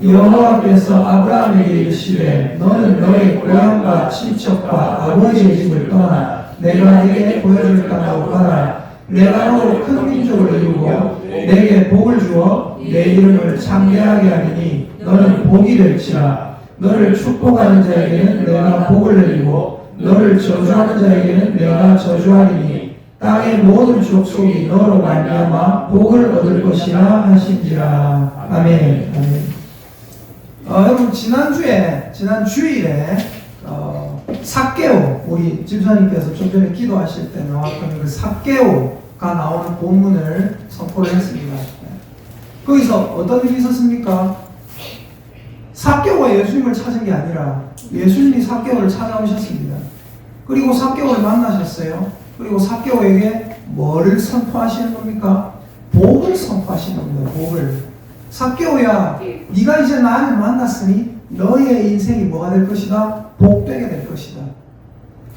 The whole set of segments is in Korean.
여호와께서 아브라함에게 이르시되 너는 너의 고향과 친척과 아버지의 집을 떠나 내가 네게 보여줄 땅으로 가라. 내가 너로 큰 민족을 이루고 내게 복을 주어 내 이름을 창대하게 하리니 너는 복이 될지라. 너를 축복하는 자에게는 내가 복을 내리고 너를 저주하는 자에게는 내가 저주하리니 땅의 모든 족속이 너로 말미암아 복을 얻을 것이라 하신지라. 아멘. 아멘. 여러분 지난 주일에 삭개오, 우리 집사님께서 좀 전에 기도하실 때 나왔던 그 삭개오가 나오는 본문을 선포를 했습니다. 거기서 어떤 일이 있었습니까? 삭개오가 예수님을 찾은 게 아니라 예수님이 삭개오를 찾아오셨습니다. 그리고 삭개오를 만나셨어요. 그리고 삭개오에게 뭐를 선포하시는 겁니까? 복을 선포하시는 겁니다. 복을. 삭개오야, 네가 이제 나를 만났으니 너의 인생이 뭐가 될 것이다? 복되게 될 것이다.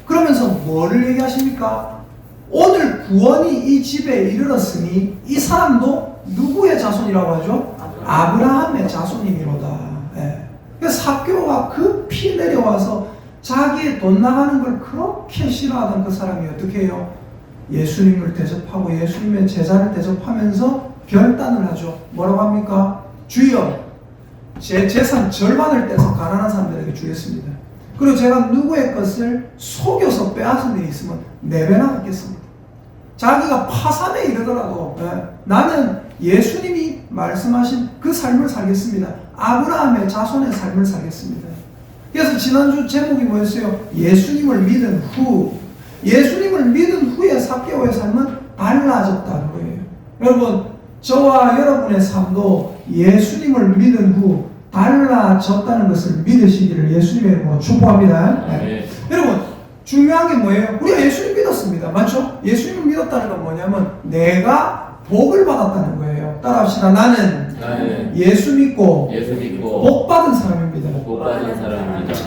그러면서 뭐를 얘기하십니까? 오늘 구원이 이 집에 이르렀으니 이 사람도 누구의 자손이라고 하죠? 아브라함의 자손이니로다. 예. 그래서 삭개오가 급히 내려와서 자기의 돈 나가는 걸 그렇게 싫어하던 그 사람이 어떻게 해요? 예수님을 대접하고 예수님의 제자를 대접하면서 결단을 하죠. 뭐라고 합니까? 주여, 제 재산 절반을 떼서 가난한 사람들에게 주겠습니다. 그리고 제가 누구의 것을 속여서 빼앗은 일이 있으면 4배나 갚겠습니다. 자기가 파산에 이르더라도 나는 예수님이 말씀하신 그 삶을 살겠습니다. 아브라함의 자손의 삶을 살겠습니다. 그래서 지난주 제목이 뭐였어요? 예수님을 믿은 후. 예수님을 믿은 후에 삭개오의 삶은 달라졌다는 거예요. 여러분, 저와 여러분의 삶도 예수님을 믿은 후 달라졌다는 것을 믿으시기를 예수님의 이름으로 축복합니다. 네. 여러분, 중요한 게 뭐예요? 우리가 예수님 믿었습니다. 맞죠? 예수님을 믿었다는 건 뭐냐면 내가 복을 받았다는 거예요. 따라합시다. 나는 예수 믿고 복 받은 사람입니다.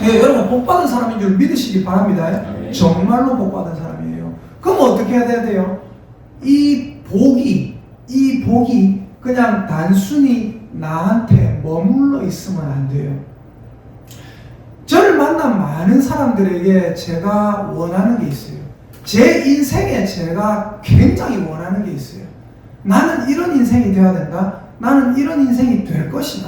네, 여러분 복 받은 사람인 줄 믿으시기 바랍니다. 네. 정말로 복 받은 사람이에요. 그럼 어떻게 해야 돼요? 이 복이 그냥 단순히 나한테 머물러 있으면 안 돼요. 저를 만난 많은 사람들에게 제가 원하는 게 있어요. 제 인생에 제가 굉장히 원하는 게 있어요. 나는 이런 인생이 되어야 된다. 나는 이런 인생이 될 것이다.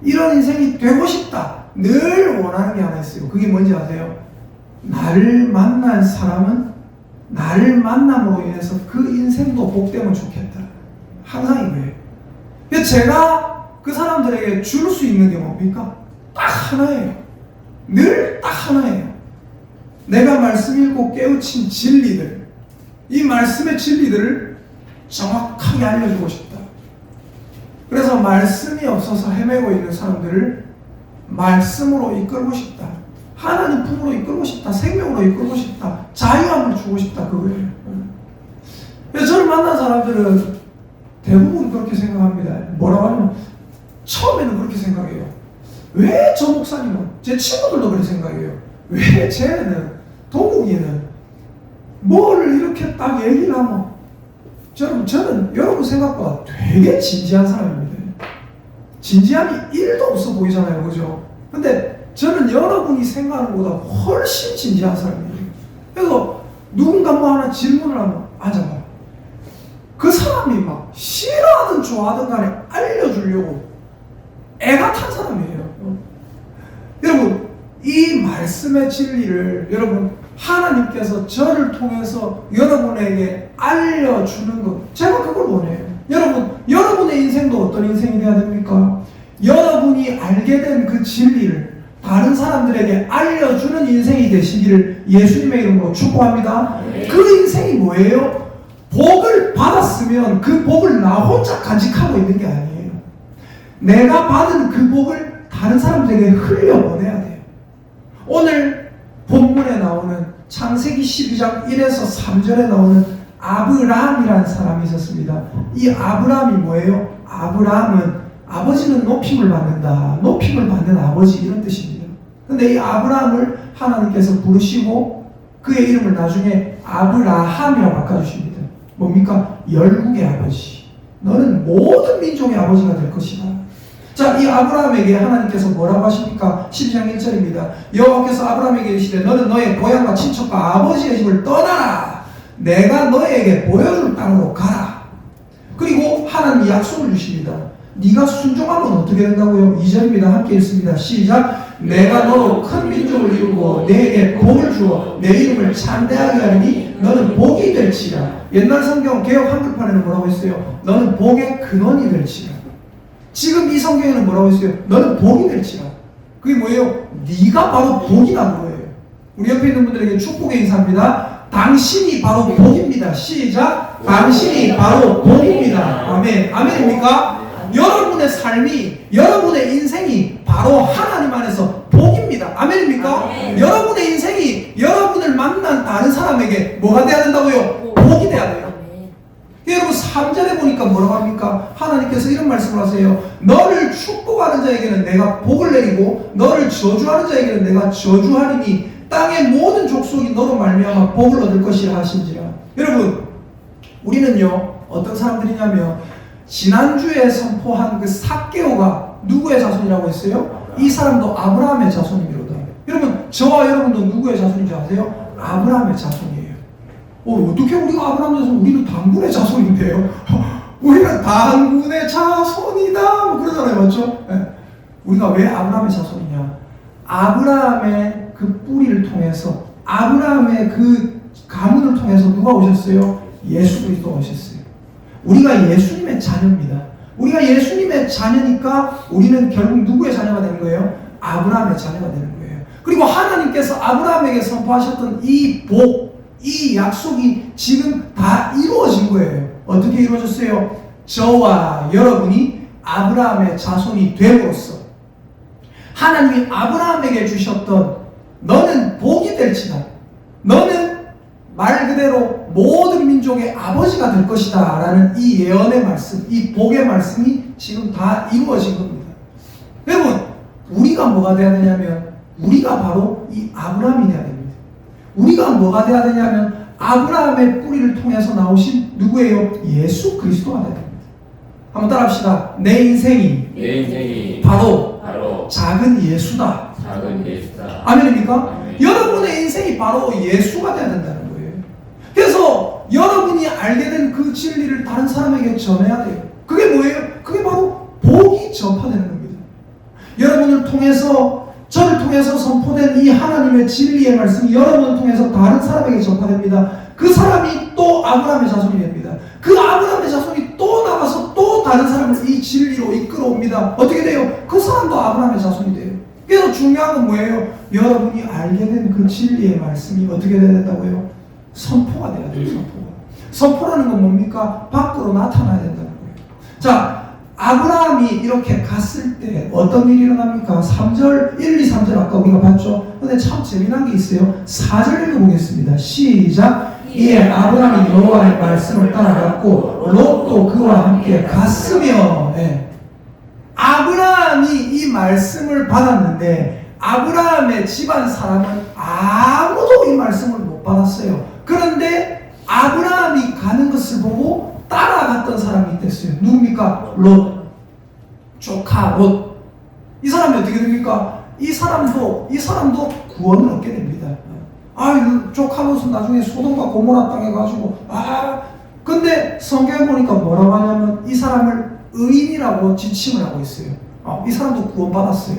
이런 인생이 되고 싶다. 늘 원하는 게 하나 있어요. 그게 뭔지 아세요? 나를 만난 사람은 나를 만남으로 인해서 그 인생도 복되면 좋겠다. 항상 이거예요. 제가 그 사람들에게 줄 수 있는 게 뭡니까? 딱 하나예요. 늘 딱 하나예요. 내가 말씀 읽고 깨우친 진리들, 이 말씀의 진리들을 정확하게 알려주고 싶다. 그래서 말씀이 없어서 헤매고 있는 사람들을 말씀으로 이끌고 싶다. 하나님 품으로 이끌고 싶다. 생명으로 이끌고 싶다. 자유함을 주고 싶다. 그거예요. 그래서 저를 만난 사람들은 대부분 그렇게 생각합니다. 뭐라고 하냐면 처음에는 그렇게 생각해요. 왜 저 목사님은, 제 친구들도 그렇게 생각해요. 왜 쟤는, 동욱이는 뭘 이렇게 딱 얘기를 하면 저는 여러분 생각보다 되게 진지한 사람입니다. 진지함이 1도 없어 보이잖아요. 그죠? 근데 저는 여러분이 생각하는 것보다 훨씬 진지한 사람이에요. 그래서 누군가 뭐 하나 질문을 하면 앉아봐. 그 사람이 막 싫어하든 좋아하든 간에 알려주려고 애가 탄 사람이에요. 여러분, 이 말씀의 진리를 여러분 하나님께서 저를 통해서 여러분에게 알려주는 것, 제가 그걸 원해요. 여러분의 인생도 어떤 인생이 되어야 됩니까? 여러분이 알게 된 그 진리를 다른 사람들에게 알려주는 인생이 되시기를 예수님의 이름으로 축복합니다. 그 인생이 뭐예요? 복을 받았으면 그 복을 나 혼자 간직하고 있는 게 아니에요. 내가 받은 그 복을 다른 사람들에게 흘려보내야 돼요. 오늘 본문에 나오는 창세기 12장 1에서 3절에 나오는 아브라함이라는 사람이 있었습니다. 이 아브라함이 뭐예요? 아브라함은 아버지는 높임을 받는다. 높임을 받는 아버지, 이런 뜻입니다. 근데 이 아브라함을 하나님께서 부르시고 그의 이름을 나중에 아브라함이라고 바꿔주십니다. 뭡니까? 열국의 아버지. 너는 모든 민족의 아버지가 될 것이다. 자, 이 아브라함에게 하나님께서 뭐라고 하십니까? 12장 1절입니다. 여호와께서 아브라함에게 이르시되 너는 너의 고향과 친척과 아버지의 집을 떠나라. 내가 너에게 보여줄 땅으로 가라. 그리고 하나님이 약속을 주십니다. 네가 순종하면 어떻게 된다고요? 2절입니다. 함께 읽습니다. 시작. 내가 너로 큰 민족을 이루고 내게 복을 주어 내 이름을 찬대하게 하리니 너는 복이 될지라. 옛날 성경 개역 한글판에는 뭐라고 했어요? 너는 복의 근원이 될지라. 지금 이 성경에는 뭐라고 했어요? 너는 복이 될지라. 그게 뭐예요? 네가 바로 복이라는 거예요. 우리 옆에 있는 분들에게 축복의 인사입니다. 당신이 바로 복입니다. 시작. 당신이 바로 복입니다. 아멘. 아멘입니까? 여러분의 삶이, 여러분의 인생이 바로 하나님 안에서 복입니다. 아멘입니까? 여러분의 인생이 여러분을 만난 다른 사람에게 뭐가 돼야 된다고요? 복이 돼야 돼요. 여러분 3절에 보니까 뭐라고 합니까? 하나님께서 이런 말씀을 하세요. 너를 축복하는 자에게는 내가 복을 내리고 너를 저주하는 자에게는 내가 저주하리니 땅의 모든 족속이 너로 말미암아 복을 얻을 것이라 하신지라. 여러분, 우리는요 어떤 사람들이냐면 지난주에 선포한 그 삭개오가 누구의 자손이라고 했어요? 이 사람도 아브라함의 자손입니다. 여러분, 저와 여러분도 누구의 자손인지 아세요? 아브라함의 자손이에요. 어떻게 우리가 아브라함 자손? 우리는 단군의 자손인데요. 우리는 단군의 자손이다. 뭐 그러잖아요, 맞죠? 네. 우리가 왜 아브라함의 자손이냐? 아브라함의 그 뿌리를 통해서, 아브라함의 그 가문을 통해서 누가 오셨어요? 예수 그리스도가 오셨어요. 우리가 예수님의 자녀입니다. 우리가 예수님의 자녀니까 우리는 결국 누구의 자녀가 되는 거예요? 아브라함의 자녀가 되는 거예요. 그리고 하나님께서 아브라함에게 선포하셨던 이 복, 이 약속이 지금 다 이루어진 거예요. 어떻게 이루어졌어요? 저와 여러분이 아브라함의 자손이 됨으로써 하나님이 아브라함에게 주셨던 너는 복이 될지다. 너는 말 그대로 모든 민족의 아버지가 될 것이다 라는 이 예언의 말씀, 이 복의 말씀이 지금 다 이루어진 겁니다. 여러분, 우리가 뭐가 돼야 되냐면 우리가 바로 이 아브라함이 돼야 됩니다. 우리가 뭐가 돼야 되냐면 아브라함의 뿌리를 통해서 나오신 누구예요? 예수 그리스도가 돼야 됩니다. 한번 따라합시다. 내 인생이 바로 작은 예수다. 아멘입니까? 아멘. 여러분의 인생이 바로 예수가 돼야 된다는 거예요. 그래서 여러분이 알게 된 그 진리를 다른 사람에게 전해야 돼요. 그게 뭐예요? 그게 바로 복이 전파되는 겁니다. 여러분을 통해서, 저를 통해서 선포된 이 하나님의 진리의 말씀이 여러분을 통해서 다른 사람에게 전파됩니다. 그 사람이 또 아브라함의 자손이 됩니다. 그 아브라함의 자손이 또 나가서 또 다른 사람을 이 진리로 이끌어옵니다. 어떻게 돼요? 그 사람도 아브라함의 자손이 돼요. 그래서 중요한 건 뭐예요? 여러분이 알게 된 그 진리의 말씀이 어떻게 돼야 된다고요? 선포가 돼야 돼요. 선포라는 건 뭡니까? 밖으로 나타나야 된다는 거예요. 자, 아브라함이 이렇게 갔을 때 어떤 일이 일어납니까? 3절, 1, 2, 3절 아까 우리가 봤죠? 근데 참 재미난 게 있어요. 4절 읽어보겠습니다. 시작. 이에 아브라함이 여호와의 말씀을 따라갔고 롯도 그와 함께 갔으며. 네. 아브라함이 이 말씀을 받았는데 아브라함의 집안 사람은 아무도 이 말씀을 못 받았어요. 그런데 아브라함이 가는 것을 보고 따라갔던 사람이 있댔어요. 누굽니까? 롯. 조카 롯. 이 사람이 어떻게 됩니까? 이 사람도 구원을 얻게 됩니다. 조카 롯은 나중에 소돔과 고모라 땅에 가지고 근데 성경에 보니까 뭐라고 하냐면 이 사람을 의인이라고 지칭을 하고 있어요. 이 사람도 구원받았어요.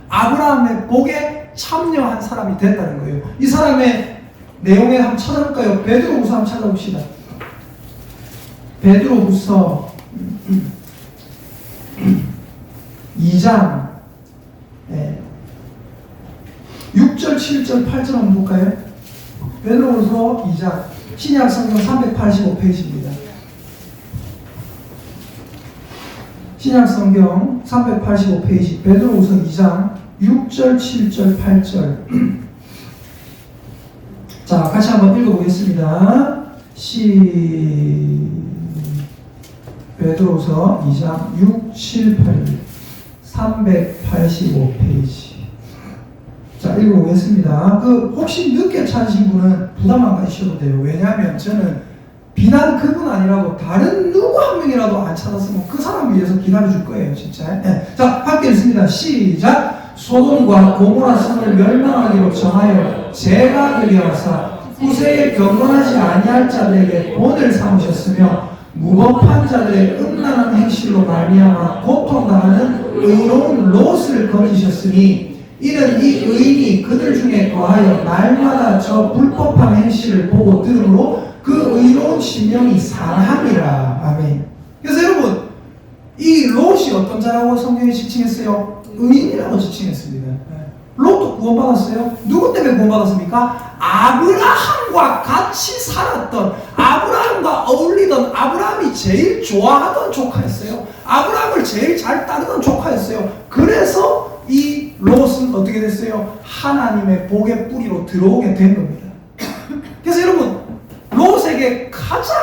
아브라함의 복에 참여한 사람이 됐다는 거예요. 이 사람의 내용에 한번 찾아볼까요? 베드로후서 한번 찾아봅시다. 베드로후서 2장 6절, 7절, 8절 한번 볼까요? 베드로후서 2장 신약 성경 385페이지입니다. 신약 성경 385페이지 베드로후서 2장 6절, 7절, 8절 자, 같이 한번 읽어보겠습니다. 베드로후서 2장 6, 7, 8 385페이지 자, 읽어보겠습니다. 혹시 늦게 찾으신 분은 부담 안 가지셔도 돼요. 왜냐하면 저는 비단 그분 아니라도 다른 누구 한 명이라도 안 찾았으면 그 사람 위해서 기다려줄 거예요, 진짜. 네. 자, 함께 읽습니다. 시작. 소돔과 고모라 성을 멸망하기로 정하여 제가 그리하사 후세에 경건하지 아니할 자들에게 본을 삼으셨으며 무법한 자들의 음란한 행실로 말미암아 고통당하는 의로운 롯을 거두셨으니 이는 이 의인이 그들 중에 거하여 날마다 저 불법한 행실을 보고 들으므로 그 의로운 심령이 상함이라. 아멘. 그래서 여러분, 이 롯이 어떤 자라고 성경이 지칭했어요? 의인이라고 지칭했습니다. 롯도 구원받았어요. 누구 때문에 구원받았습니까? 아브라함과 같이 살았던, 아브라함과 어울리던, 아브라함이 제일 좋아하던 조카였어요. 아브라함을 제일 잘 따르던 조카였어요. 그래서 이 롯은 어떻게 됐어요? 하나님의 복의 뿌리로 들어오게 된 겁니다. 그래서 여러분, 롯에게 가장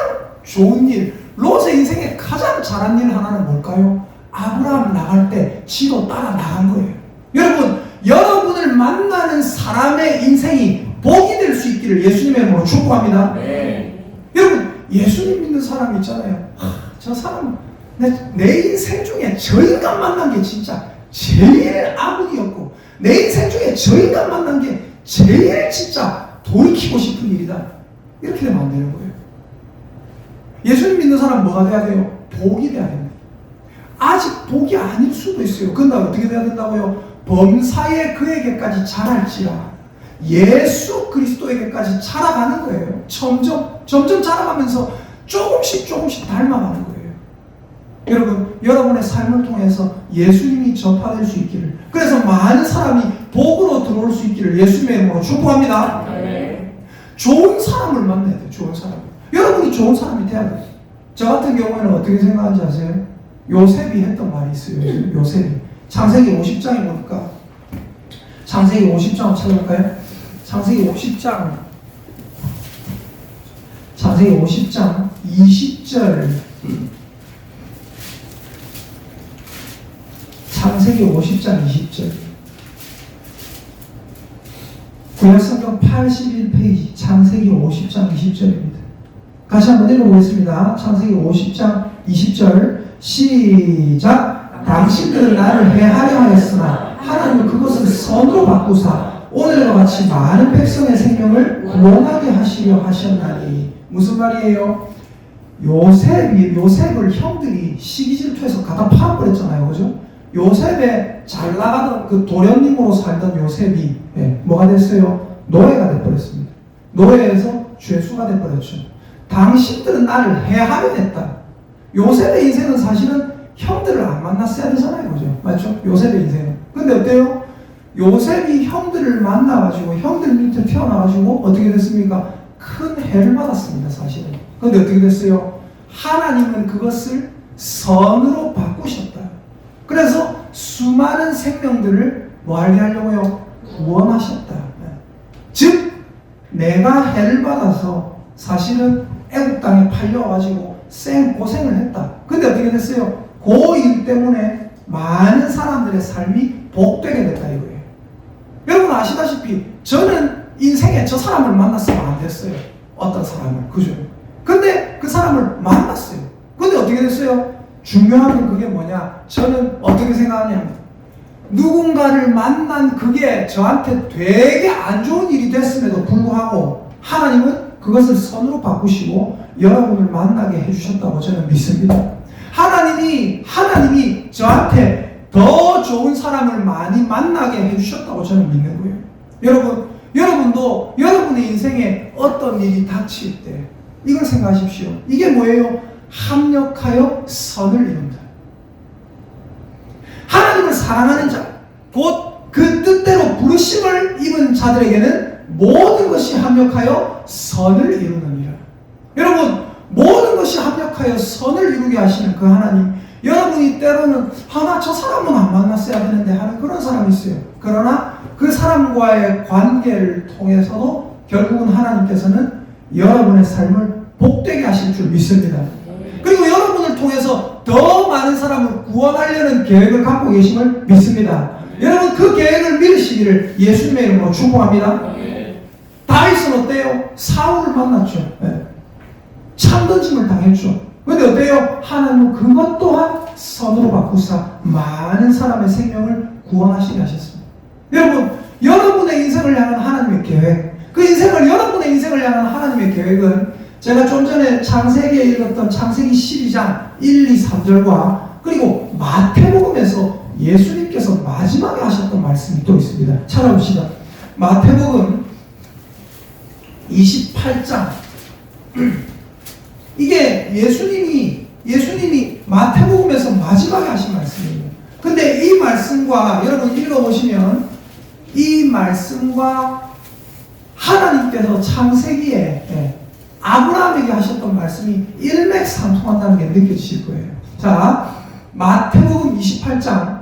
좋은 일, 롯의 인생에 가장 잘한 일 하나는 뭘까요? 아브라함 나갈 때 지도 따라 나간 거예요. 여러분, 여러분을 만나는 사람의 인생이 복이 될 수 있기를 예수님의 이름으로 축복합니다. 네. 여러분, 예수님 믿는 사람 있잖아요. 저 사람 내 인생 중에 저 인간 만난 게 진짜 제일 아군이었고, 내 인생 중에 저 인간 만난 게 제일 진짜 돌이키고 싶은 일이다. 이렇게 되면 안 되는 거예요. 예수님 믿는 사람 뭐가 돼야 돼요? 복이 돼야 됩니다. 아직 복이 아닐 수도 있어요. 그런데 어떻게 돼야 된다고요? 범사에 그에게까지 자랄지라 예수 그리스도에게까지 자라가는 거예요. 점점 자라가면서 조금씩 닮아가는 거예요. 여러분, 여러분의 삶을 통해서 예수님이 전파될 수 있기를, 그래서 많은 사람이 복으로 들어올 수 있기를 예수님의 이름으로 축복합니다. 네. 좋은 사람을 만나야 돼요. 좋은 사람. 여러분이 좋은 사람이 돼야 돼요. 저 같은 경우에는 어떻게 생각하는지 아세요? 요셉이 했던 말이 있어요. 요셉이 창세기 50장에 보니까, 창세기 50장 찾아볼까요? 창세기 50장 20절, 창세기 50장 20절, 구약성경 81페이지 창세기 50장 20절입니다. 같이 한번 읽어보겠습니다. 창세기 50장 20절 시작. 당신들은 나를 해하려 하였으나 하나님은 그것을 선으로 바꾸사 오늘과 같이 많은 백성의 생명을 구원하게 하시려 하셨나니. 무슨 말이에요? 요셉을 형들이 시기 질투해서 갖다 팔아버렸잖아요. 그죠? 요셉의 잘 나가던 그 도련님으로 살던 요셉이 뭐가 됐어요? 노예가 돼버렸습니다. 노예에서 죄수가 돼버렸죠. 당신들은 나를 해하려 했다. 요셉의 인생은 사실은 형들을 안 만났어야 되잖아요. 그죠? 맞죠? 요셉의 인생은. 근데 어때요? 요셉이 형들을 만나가지고, 형들 밑에 태어나가지고, 어떻게 됐습니까? 큰 해를 받았습니다, 사실은. 근데 어떻게 됐어요? 하나님은 그것을 선으로 바꾸셨다. 그래서 수많은 생명들을 뭐하게 하려고요? 구원하셨다. 즉, 내가 해를 받아서 사실은 애국 땅에 팔려가지고 고생을 했다. 근데 어떻게 됐어요? 그 일 때문에 많은 사람들의 삶이 복되게 됐다 이거예요. 여러분 아시다시피 저는 인생에 저 사람을 만났으면 안 됐어요. 어떤 사람을. 그죠? 근데 그 사람을 만났어요. 근데 어떻게 됐어요? 중요한 건 그게 뭐냐? 저는 어떻게 생각하냐면, 누군가를 만난 그게 저한테 되게 안 좋은 일이 됐음에도 불구하고 하나님은 그것을 선으로 바꾸시고 여러분을 만나게 해주셨다고 저는 믿습니다. 하나님이 저한테 더 좋은 사람을 많이 만나게 해주셨다고 저는 믿는 거예요. 여러분도 여러분의 인생에 어떤 일이 닥칠 때 이걸 생각하십시오. 이게 뭐예요? 합력하여 선을 이룬다. 하나님을 사랑하는 자, 곧 그 뜻대로 부르심을 입은 자들에게는 모든 것이 합력하여 선을 이루느니라. 여러분, 모든 것이 합력하여 선을 이루게 하시는 그 하나님, 여러분이 때로는 나 저 사람은 안 만났어야 되는데 하는 그런 사람이 있어요. 그러나 그 사람과의 관계를 통해서도 결국은 하나님께서는 여러분의 삶을 복되게 하실 줄 믿습니다. 그리고 여러분을 통해서 더 많은 사람을 구원하려는 계획을 갖고 계심을 믿습니다. 여러분 그 계획을 믿으시기를 예수님의 이름으로 축복합니다. 다윗은 어때요? 사울을 만났죠. 네. 참던짐을 당했죠. 근데 어때요? 하나님은 그것 또한 선으로 바꾸사 많은 사람의 생명을 구원하시게 하셨습니다. 여러분, 여러분의 인생을 향한 하나님의 계획, 여러분의 인생을 향한 하나님의 계획은 제가 좀 전에 창세기에 읽었던 창세기 12장 1, 2, 3절과 그리고 마태복음에서 예수님께서 마지막에 하셨던 말씀이 또 있습니다. 찾아봅시다. 마태복음 28장. 이게 예수님이 마태복음에서 마지막에 하신 말씀이에요. 근데 이 말씀과 여러분 읽어보시면 이 말씀과 하나님께서 창세기에 아브라함에게 하셨던 말씀이 일맥상통한다는 게 느껴지실 거예요. 자, 마태복음 28장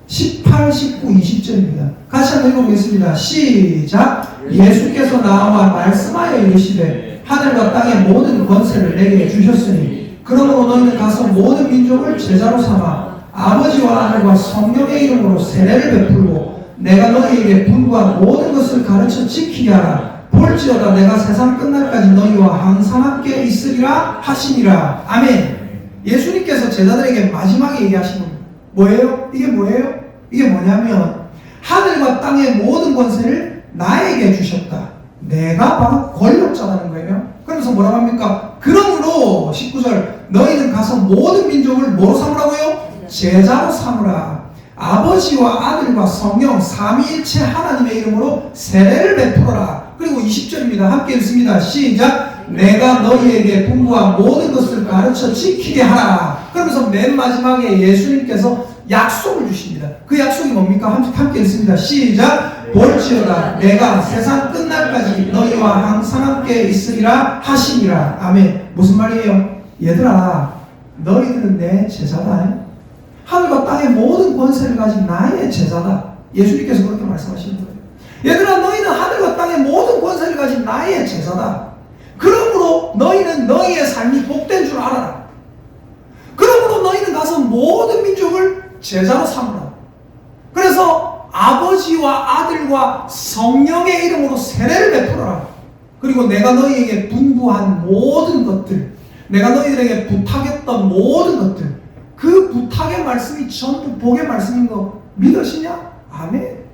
18, 19, 20절입니다. 같이 한번 읽어보겠습니다. 시작. 예수께서 나와 말씀하여 이르시되 하늘과 땅의 모든 권세를 내게 주셨으니 그러므로 너희는 가서 모든 민족을 제자로 삼아 아버지와 아들과 성령의 이름으로 세례를 베풀고 내가 너희에게 분부한 모든 것을 가르쳐 지키게 하라. 볼지어다 내가 세상 끝날까지 너희와 항상 함께 있으리라 하시니라. 아멘. 예수님께서 제자들에게 마지막에 얘기하신 겁니다. 뭐예요? 이게 뭐예요? 이게 뭐냐면 하늘과 땅의 모든 권세를 나에게 주셨다. 내가 바로 권력자라는 거예요. 그러면서 뭐라고 합니까? 그러므로 19절 너희는 가서 모든 민족을 뭐로 삼으라고요? 제자로 삼으라. 아버지와 아들과 성령 삼위일체 하나님의 이름으로 세례를 베풀어라. 그리고 20절입니다. 함께 읽습니다. 시작. 내가 너희에게 분부한 모든 것을 가르쳐 지키게 하라. 그러면서 맨 마지막에 예수님께서 약속을 주십니다. 그 약속이 뭡니까? 함께 읽습니다. 시작. 볼지어다 내가 세상 끝날까지 너희와 항상 함께 있으리라 하시니라. 아멘. 무슨 말이에요? 얘들아, 너희들은 내 제자다. 하늘과 땅의 모든 권세를 가진 나의 제자다. 예수님께서 그렇게 말씀하시는 거예요. 얘들아, 너희는 하늘과 땅의 모든 권세를 가진 나의 제자다. 그러므로 너희는 너희의 삶이 복된 줄 알아라. 그러므로 너희는 가서 모든 민족을 제자로 삼으라. 그래서 아버지와 아들과 성령의 이름으로 세례를 베풀어라. 그리고 내가 너희에게 분부한 모든 것들, 내가 너희들에게 부탁했던 모든 것들, 그 부탁의 말씀이 전부 복의 말씀인 거 믿으시냐? 아멘.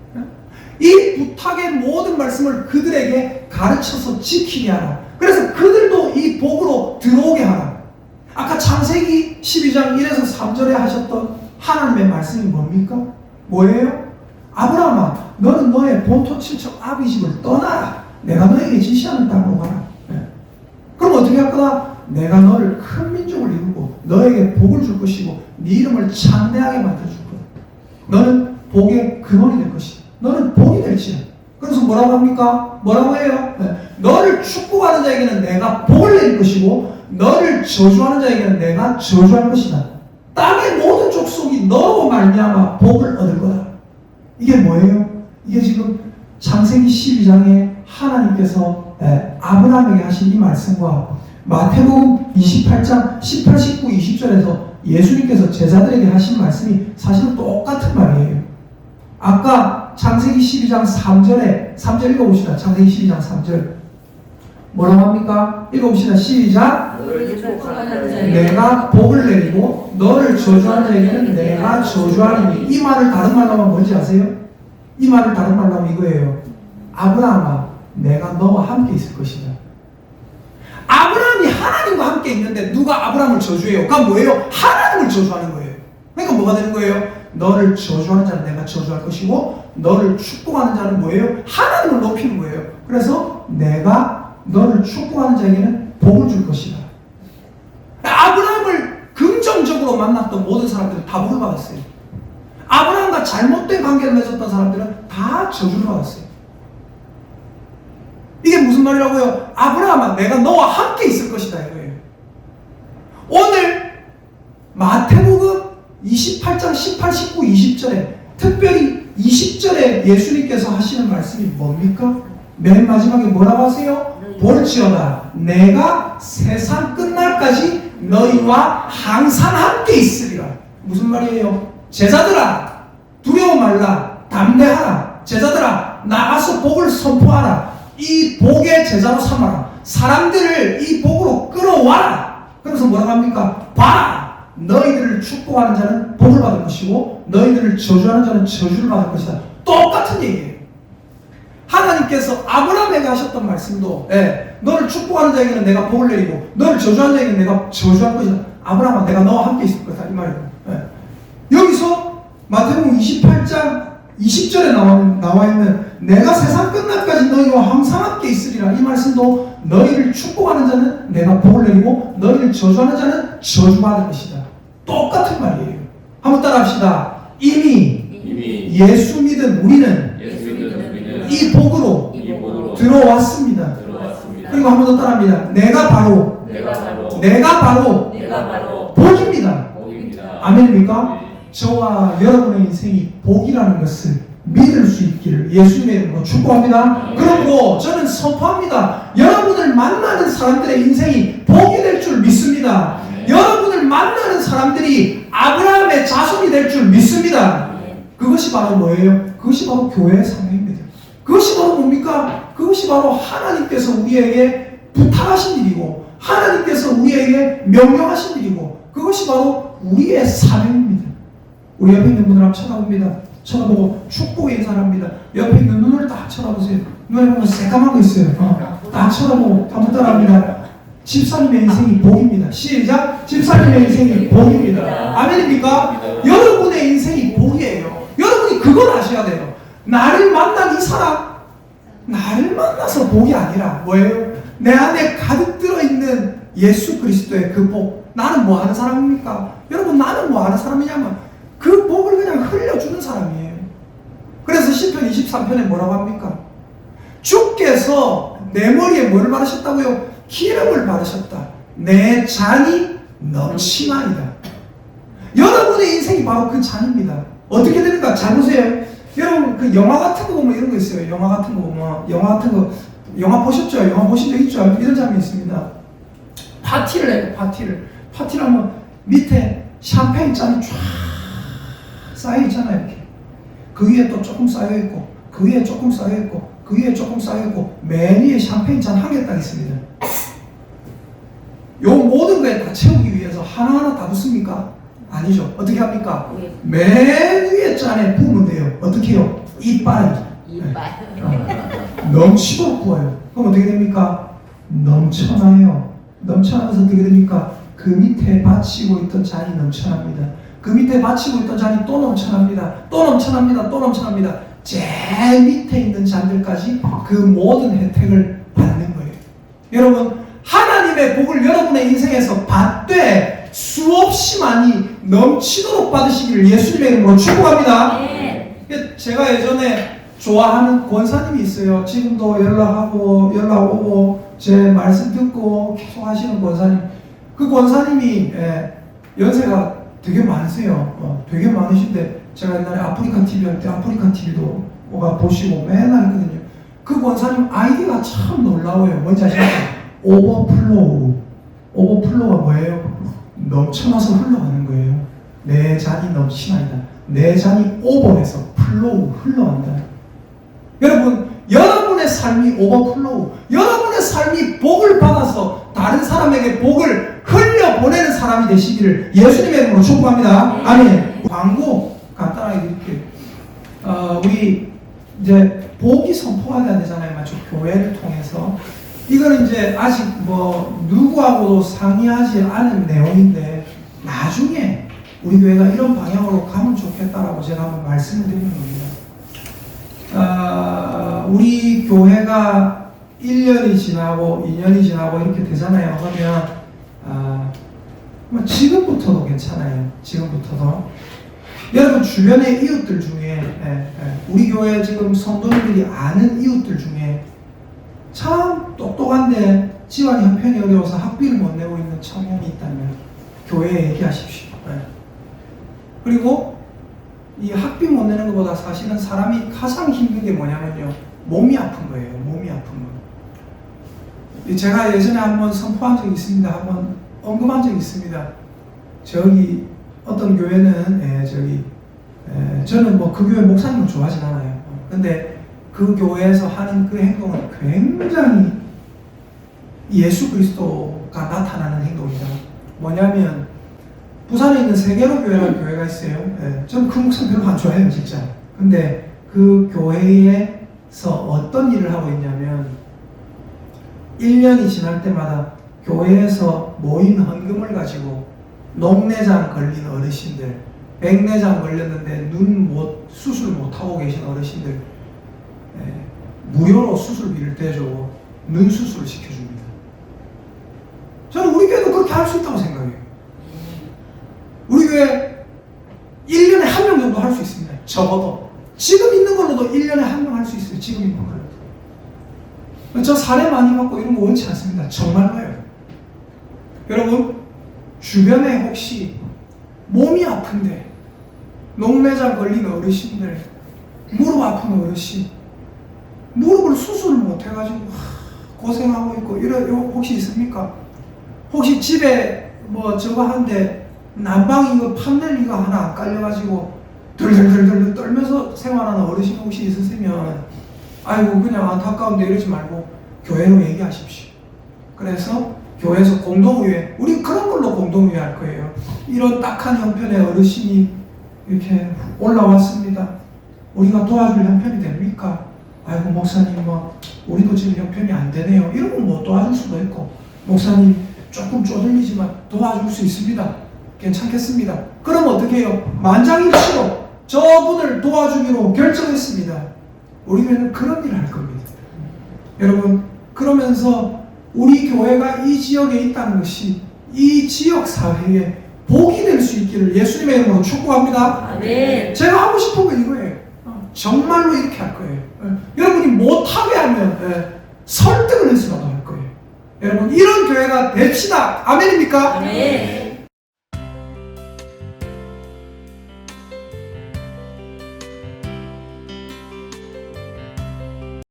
이 부탁의 모든 말씀을 그들에게 가르쳐서 지키게 하라. 그래서 그들도 이 복으로 들어오게 하라. 아까 창세기 12장 1에서 3절에 하셨던 하나님의 말씀이 뭡니까? 뭐예요? 아브라함아, 너는 너의 본토 친척 아비 집을 떠나라. 내가 너에게 지시하는 땅으로 가라. 그럼 어떻게 할 거다? 내가 너를 큰 민족을 이루고 너에게 복을 줄 것이고 네 이름을 창대하게 만들어줄 거다. 너는 복의 근원이 될 것이다. 너는 복이 될지라. 그래서 뭐라고 합니까? 뭐라고 해요? 너를 축복하는 자에게는 내가 복을 내릴 것이고 너를 저주하는 자에게는 내가 저주할 것이다. 땅의 모든 족속이 너로 말미암아 복을 얻을 거다. 이게 뭐예요? 이게 지금 창세기 12장에 하나님께서 아브라함에게 하신 이 말씀과 마태복음 28장 18, 19, 20절에서 예수님께서 제자들에게 하신 말씀이 사실은 똑같은 말이에요. 아까 창세기 12장 3절 읽어봅시다. 창세기 12장 3절 뭐라고 합니까? 읽어봅시다. 시작. 내가 복을 내리고 너를 저주하는 자에게는 내가 저주하리니. 이 말을 다른 말로 하면 뭔지 아세요? 이 말을 다른 말로 하면 이거예요. 아브라함아, 내가 너와 함께 있을 것이다. 아브라함이 하나님과 함께 있는데 누가 아브라함을 저주해요? 그건 뭐예요? 하나님을 저주하는 거예요. 그러니까 뭐가 되는 거예요? 너를 저주하는 자는 내가 저주할 것이고 너를 축복하는 자는 뭐예요? 하나님을 높이는 거예요. 그래서 내가 너를 축복하는 자에게는 복을 줄 것이다. 아브라함을 긍정적으로 만났던 모든 사람들은 다 복을 받았어요. 아브라함과 잘못된 관계를 맺었던 사람들은 다 저주를 받았어요. 이게 무슨 말이라고요? 아브라함아, 내가 너와 함께 있을 것이다 이거예요. 오늘 마태복음 28장 18, 19, 20절에 특별히 20절에 예수님께서 하시는 말씀이 뭡니까? 맨 마지막에 뭐라고 하세요? 볼지어다 내가 세상 끝날까지 너희와 항상 함께 있으리라. 무슨 말이에요? 제자들아, 두려워 말라. 담대하라. 제자들아, 나가서 복을 선포하라. 이 복의 제자로 삼아라. 사람들을 이 복으로 끌어와라. 그래서 뭐라고 합니까? 봐라. 너희들을 축복하는 자는 복을 받을 것이고 너희들을 저주하는 자는 저주를 받을 것이다. 똑같은 얘기예요. 하나님께서 아브라함에게 하셨던 말씀도 너를 축복하는 자에게는 내가 복을 내리고 너를 저주하는 자에게는 내가 저주할 것이다. 아브라함아 내가 너와 함께 있을 거다. 이 말이에요. 여기서 마태복음 28장 20절에 나와 있는 내가 세상 끝날까지 너희와 항상 함께 있으리라. 이 말씀도 너희를 축복하는 자는 내가 복을 내리고 너희를 저주하는 자는 저주받을 것이다. 똑같은 말이에요. 한번 따라합시다. 이미 예수 믿은 우리는 이 복으로 들어왔습니다. 그리고 한 번 더 따라합니다. 내가 바로 복입니다. 아멘입니까? 저와 여러분의 인생이 복이라는 것을 믿을 수 있기를 예수님의 이름으로 축복합니다. 그러므로 저는 선포합니다. 여러분을 만나는 사람들의 인생이 복이 될 줄 믿습니다. 여러분을 만나는 사람들이 아브라함의 자손이 될 줄 믿습니다. 그것이 바로 뭐예요? 그것이 바로 교회의 사명입니다. 그것이 바로 뭡니까? 그것이 바로 하나님께서 우리에게 부탁하신 일이고 하나님께서 우리에게 명령하신 일이고 그것이 바로 우리의 사명입니다. 우리 옆에 있는 분들 한번 쳐다봅니다. 쳐다보고 축복의 인사를 합니다. 옆에 있는 눈을 딱 쳐다보세요. 눈에 보면 새까만 거 있어요. 딱 쳐다보고 한번 따라합니다. 집사님의 인생이 복입니다. 시작! 집사님의 인생이 복입니다. 아멘입니까? 여러분의 인생이 복이에요. 여러분이 그걸 아셔야 돼요. 나를 만난 이 사람, 나를 만나서 복이 아니라 뭐예요? 내 안에 가득 들어있는 예수 그리스도의 그 복. 나는 뭐 하는 사람입니까? 여러분 나는 뭐 하는 사람이냐면 그 복을 그냥 흘려주는 사람이에요. 그래서 시편 23편에 뭐라고 합니까? 주께서 내 머리에 뭘 바르셨다고요? 기름을 바르셨다. 내 잔이 넘치나이다. 여러분의 인생이 바로 그 잔입니다. 어떻게 되는가? 잘 보세요. 여러분 그 영화 같은 거 보면 이런 거 있어요. 영화 같은 거 보면 영화 보셨죠? 영화 보신 적 있죠? 이런 장면이 있습니다. 파티를 해요. 파티를 하면 밑에 샴페인 잔이 쫙 쌓여 있잖아요. 이렇게. 그 위에 또 조금 쌓여 있고 그 위에 조금 쌓여 있고 그 위에 조금 쌓여 있고 맨 위에 샴페인 잔 한 개 딱 있습니다. 요 모든 거에 다 채우기 위해서 하나하나 다 붓습니까? 아니죠. 어떻게 합니까? 맨 위에 잔에 부으면 돼요. 어떻게 해요? 이빨. 넘치도록 부어요. 그럼 어떻게 됩니까? 넘쳐나요. 넘쳐나면서 어떻게 됩니까? 그 밑에 받치고 있던 잔이 넘쳐납니다. 그 밑에 받치고 있던 잔이 또 넘쳐납니다. 또 넘쳐납니다. 또 넘쳐납니다. 제일 밑에 있는 잔들까지 그 모든 혜택을 받는 거예요. 여러분 하나님의 복을 여러분의 인생에서 받되 수없이 많이 넘치도록 받으시기를 예수님의 이름으로 축복합니다. 제가 예전에 좋아하는 권사님이 있어요. 지금도 연락 오고 제 말씀 듣고 계속 하시는 권사님. 그 권사님이 연세가 되게 많으세요. 되게 많으신데 제가 옛날에 아프리카 TV 할 때 아프리카 TV도 보시고 맨날 했거든요. 그 권사님 아이디가 참 놀라워요. 뭔지 아시겠어요? 오버플로우가 뭐예요? 넘쳐나서 흘러가는 거예요. 내 잔이 넘치나이다. 내 잔이 오버해서 플로우 흘러간다. 여러분 여러분의 삶이 오버플로우, 여러분의 삶이 복을 받아서 다른 사람에게 복을 흘려보내는 사람이 되시기를 예수님의 이름으로 축복합니다. 아멘. 광고 간단하게 드릴게요. 우리 이제 복이 선포가 되잖아요. 맞죠? 교회를 통해서. 이거는 이제 아직 뭐 누구하고도 상의하지 않은 내용인데 나중에 우리 교회가 이런 방향으로 가면 좋겠다라고 제가 한번 말씀을 드리는 겁니다. 우리 교회가 1년이 지나고 2년이 지나고 이렇게 되잖아요. 그러면 뭐 지금부터도 괜찮아요. 지금부터도 여러분 주변의 이웃들 중에 우리 교회 지금 성도님들이 아는 이웃들 중에 참 똑똑한데 집안 형편이 어려워서 학비를 못 내고 있는 청년이 있다면 교회에 얘기하십시오. 그리고 이 학비 못 내는 것보다 사실은 사람이 가장 힘든 게 뭐냐면요, 몸이 아픈 거예요. 몸이 아픈 거. 제가 예전에 한번 선포한 적이 있습니다. 한번 언급한 적이 있습니다. 저기 어떤 교회는 저는 뭐 그 교회 목사님을 좋아하진 않아요. 근데 그 교회에서 하는 그 행동은 굉장히 예수 그리스도가 나타나는 행동이다. 뭐냐면 부산에 있는 세계로 교회라는 교회가 있어요. 네. 저는 그 목사 별로 안 좋아해요, 진짜. 근데 그 교회에서 어떤 일을 하고 있냐면 1년이 지날 때마다 교회에서 모인 헌금을 가지고 녹내장 걸린 어르신들, 백내장 걸렸는데 수술 못하고 계신 어르신들 무료로 수술비를 대주고 눈 수술을 시켜줍니다. 저는 우리 교회도 그렇게 할 수 있다고 생각해요. 우리 교회 1년에 한 명 정도 할 수 있습니다. 적어도. 지금 있는 걸로도 1년에 한 명 할 수 있어요. 지금 있는 걸로도. 저 사례 많이 받고 이런 거 원치 않습니다. 정말로요. 여러분, 주변에 혹시 몸이 아픈데 녹내장 걸린 어르신들, 무릎 아픈 어르신, 무릎을 수술을 못 해가지고 고생하고 있고 이런 혹시 있습니까? 혹시 집에 뭐 저거 하는데 난방 이거 판넬 이거 하나 안 깔려가지고 덜덜덜덜 떨면서 생활하는 어르신 혹시 있으시면 아이고 그냥 안타까운데 이러지 말고 교회로 얘기하십시오. 그래서 교회에서 공동의회, 우리 그런 걸로 공동의회 할 거예요. 이런 딱한 형편의 어르신이 이렇게 올라왔습니다. 우리가 도와줄 형편이 됩니까? 아이고 목사님 뭐 우리도 지금 형편이 안 되네요. 이러면 뭐 도와줄 수도 있고, 목사님 조금 쪼들리지만 도와줄 수 있습니다. 괜찮겠습니다. 그럼 어떻게 해요? 만장일치로 저분을 도와주기로 결정했습니다. 우리 교회는 그런 일을 할 겁니다. 여러분, 그러면서 우리 교회가 이 지역에 있다는 것이 이 지역 사회에 복이 될 수 있기를 예수님의 이름으로 축복합니다. 아멘. 제가 하고 싶은 건 이거예요. 정말로 이렇게 할 거예요. 여러분이 못하게 하면 설득을 해서라도 할 거예요. 여러분, 이런 교회가 됩시다. 아멘입니까? 아멘.